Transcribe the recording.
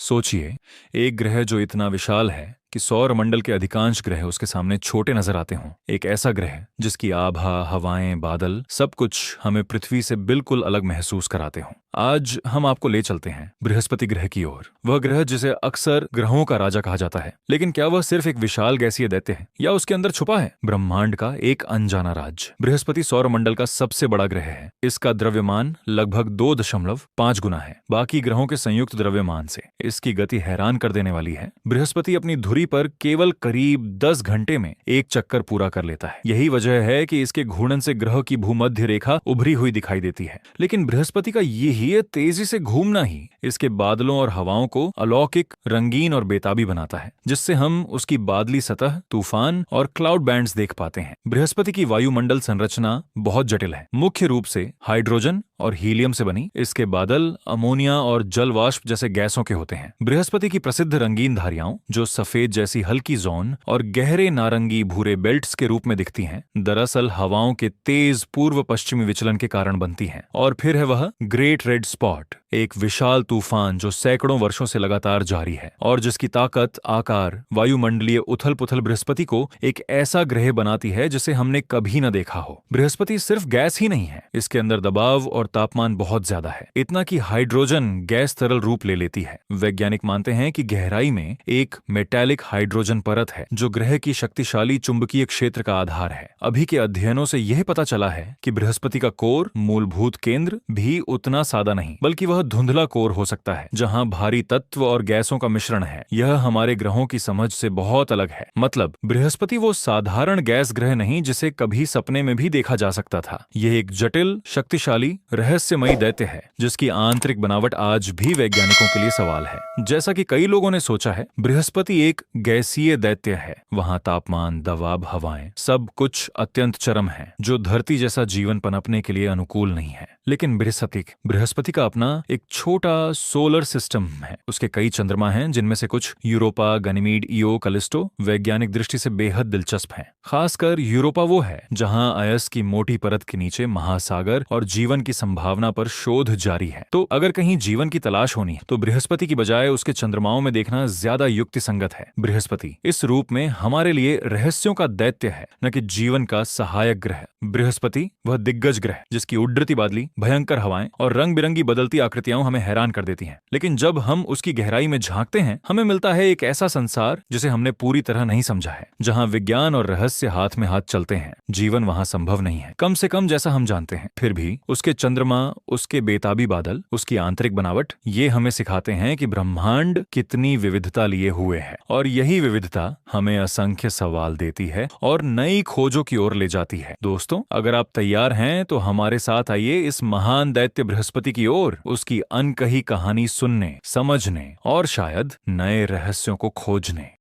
सोचिए, एक ग्रह जो इतना विशाल है कि सौर मंडल के अधिकांश ग्रह उसके सामने छोटे नजर आते हों। एक ऐसा ग्रह जिसकी आभा, हवाएं, बादल सब कुछ हमें पृथ्वी से बिल्कुल अलग महसूस कराते हों। आज हम आपको ले चलते हैं बृहस्पति ग्रह की ओर। वह ग्रह जिसे अक्सर ग्रहों का राजा कहा जाता है, लेकिन क्या वह सिर्फ एक विशाल गैसीय दैत्य है या उसके अंदर छुपा है ब्रह्मांड का एक अनजाना राज्य। बृहस्पति सौर मंडल का सबसे बड़ा ग्रह है। इसका द्रव्यमान लगभग 2.5 गुना है बाकी ग्रहों के संयुक्त द्रव्यमान से। इसकी गति हैरान कर देने वाली है। बृहस्पति अपनी धुरी पर केवल करीब 10 घंटे में एक चक्कर पूरा कर लेता है। यही वजह है कि इसके घूर्णन से ग्रह की भूमध्य रेखा उभरी हुई दिखाई देती है। लेकिन बृहस्पति का यही तेजी से घूमना ही इसके बादलों और हवाओं को अलौकिक, रंगीन और बेताबी बनाता है, जिससे हम उसकी बादली सतह, तूफान और क्लाउड बैंड्स देख पाते हैं। बृहस्पति की वायुमंडल संरचना बहुत जटिल है। मुख्य रूप से हाइड्रोजन और हीलियम से बनी इसके बादल अमोनिया और जल वाष्प जैसे गैसों के होते हैं। बृहस्पति की प्रसिद्ध रंगीन धारियां, जो सफेद जैसी हल्की जोन और गहरे नारंगी भूरे बेल्ट्स के रूप में दिखती हैं, दरअसल हवाओं के तेज पूर्व पश्चिमी विचलन के कारण बनती हैं। और फिर है वह ग्रेट रेड स्पॉट, एक विशाल तूफान जो सैकड़ों वर्षों से लगातार जारी है और जिसकी ताकत, आकार, वायुमंडलीय उथल पुथल बृहस्पति को एक ऐसा ग्रह बनाती है जिसे हमने कभी न देखा हो। बृहस्पति सिर्फ गैस ही नहीं है, इसके अंदर दबाव और तापमान बहुत ज्यादा है, इतना कि हाइड्रोजन गैस तरल रूप ले लेती है। वैज्ञानिक मानते हैं कि गहराई में एक मेटालिक हाइड्रोजन परत है जो ग्रह की शक्तिशाली चुंबकीय क्षेत्र का आधार है। अभी के अध्ययनों से यह पता चला है कि बृहस्पति का कोर, मूलभूत केंद्र भी उतना सादा नहीं, बल्कि वह धुंधला कोर हो सकता है जहां भारी तत्व और गैसों का मिश्रण है। यह हमारे ग्रहों की समझ से बहुत अलग है। मतलब बृहस्पति वो साधारण गैस ग्रह नहीं जिसे कभी सपने में भी देखा जा सकता था। यह एक जटिल, शक्तिशाली, रहस्यमयी दैत्य है जिसकी आंतरिक बनावट आज भी वैज्ञानिकों के लिए सवाल है। जैसा कि कई लोगों ने सोचा है, बृहस्पति एक गैसीय दैत्य है। वहां तापमान, दबाव, हवाएं सब कुछ अत्यंत चरम है, जो धरती जैसा जीवन पनपने के लिए अनुकूल नहीं है। लेकिन बृहस्पति का अपना एक छोटा सोलर सिस्टम है। उसके कई चंद्रमा हैं, जिनमें से कुछ यूरोपा, गनीमीड, ईओ, कैलिस्टो वैज्ञानिक दृष्टि से बेहद दिलचस्प हैं। खासकर यूरोपा वो है जहां अयस्क की मोटी परत के नीचे महासागर और जीवन की संभावना पर शोध जारी है। तो अगर कहीं जीवन की तलाश होनी है तो बृहस्पति की बजाय उसके चंद्रमाओं में देखना ज्यादा युक्तिसंगत है। बृहस्पति इस रूप में हमारे लिए रहस्यों का दैत्य है, न कि जीवन का सहायक ग्रह। बृहस्पति वह दिग्गज ग्रह जिसकी उड्रती बादली, भयंकर हवाएं और रंग बिरंगी बदलती आकृतियां हमें हैरान कर देती हैं। लेकिन जब हम उसकी गहराई में झांकते हैं, हमें मिलता है एक ऐसा संसार जिसे हमने पूरी तरह नहीं समझा है, जहां विज्ञान और रहस्य हाथ में हाथ चलते हैं। जीवन वहां संभव नहीं है, कम से कम जैसा हम जानते हैं। फिर भी उसके चंद्रमा, उसके बेताबी बादल, उसकी आंतरिक बनावट, ये हमें सिखाते हैं कि ब्रह्मांड कितनी विविधता लिए हुए है। और यही विविधता हमें असंख्य सवाल देती है और नई खोजों की ओर ले जाती है। दोस्तों, अगर आप तैयार हैं तो हमारे साथ आइए इस महान दैत्य बृहस्पति की ओर, उसकी अनकही कहानी सुनने, समझने और शायद नए रहस्यों को खोजने।